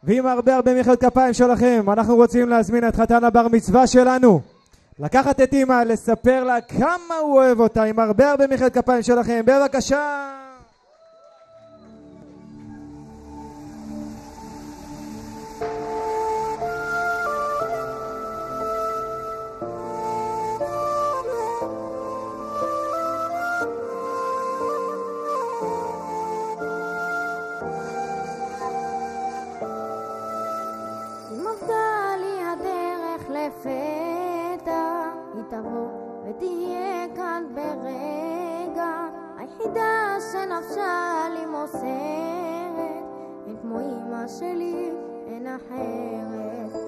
ועם הרבה מחיאות כפיים שלכם, אנחנו רוצים להזמין את חתן הבר מצווה שלנו לקחת את אמא, לספר לה כמה הוא אוהב אותה, עם הרבה מחיאות כפיים שלכם. בבקשה. לפתע היא תבוא ותהיה כאן ברגע, היחידה שנפשה לי מוסרת, אין כמו אמא שלי, אין אחרת.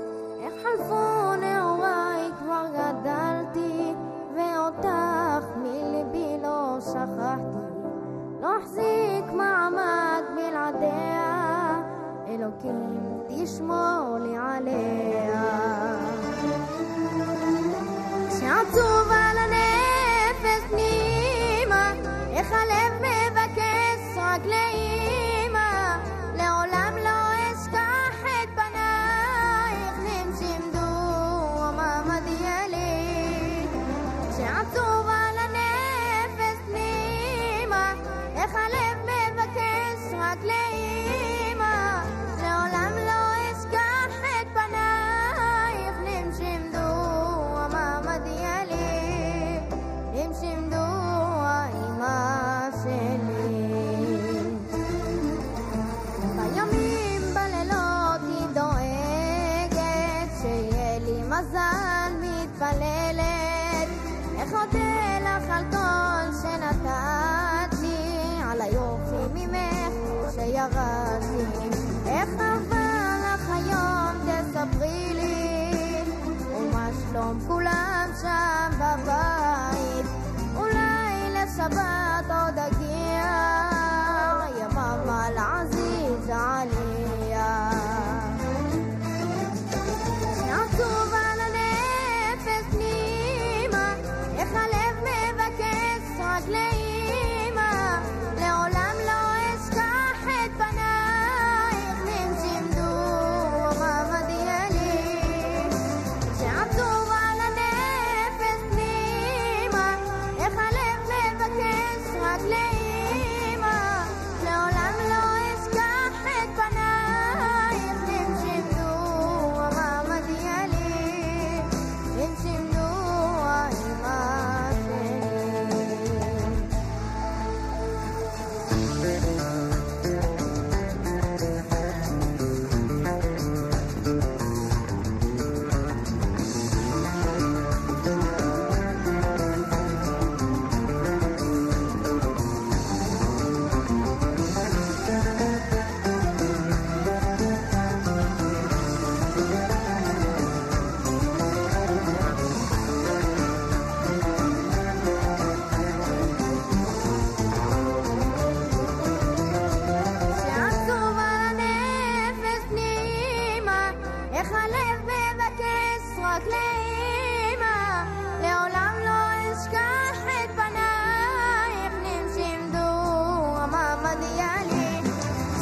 איך חלפו נעוריי כבר גדלתי, ואותך מליבי לא שכחתי, לא החזיק מעמד בלעדיה, אלוקים תשמור לי עליה. שעצוב על הנפש פנימה, איך הלב מבקש רק לאמא, לעולם לא אשכח את פנייך, נמשמדו המעמד ילי. שעצוב על הנפש פנימה, איך הלב מבקש רק לאמא, לעולם לא אשכח את פנייך, נמשמדו המעמד ילי, נמשמדו האמא שלי. בימים בלילות היא דואגת שיהיה לי מזל, מתפללת איך אודה לך על כל שנתת לי, על היופי ממך שירדתי. איך עבר לך היום תספרי לי, ומה שלום כולם שם בבית, אולי לשבת עוד אגיע, יא מאמה العزيز עליה. שעצוב על הנפש פנימה, איך הלב מבקש רק לאמא, לעולם לא אשכח את פנייך, נמשמדו המעמד ילי. שעצוב על הנפש פנימה, איך הלב מבקש רק לאמא, לעולם לא אשכח את פנייך, נמשמדו המעמד ילי, נמשמדו האמא שלי. שעצוב על הנפש פנימה, איך הלב מבקש רק לאמא, לעולם לא אשכח את פנייך, נמשמדו המעמד ילי.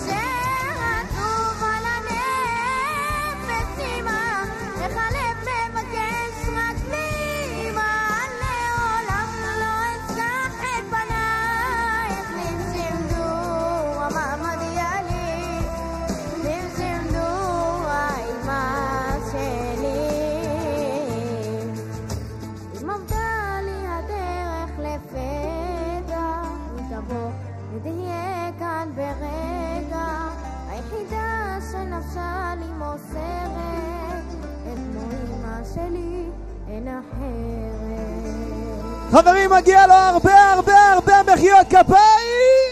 שעצוב על הנפש פנימה, איך הלב מבקש רק לאמא, לעולם לא אשכח את פנייך, נמשמדו המעמד ילי, נמשמדו האמא שלי. אם עבדה לי הדרך לפתע, היא תבוא ותהיה כאן ברגע, היחידה שנפשה לי מוסרת, את כמו אמא שלי, אין אחרת. חברים, מגיע לו הרבה מחיאות כפיים.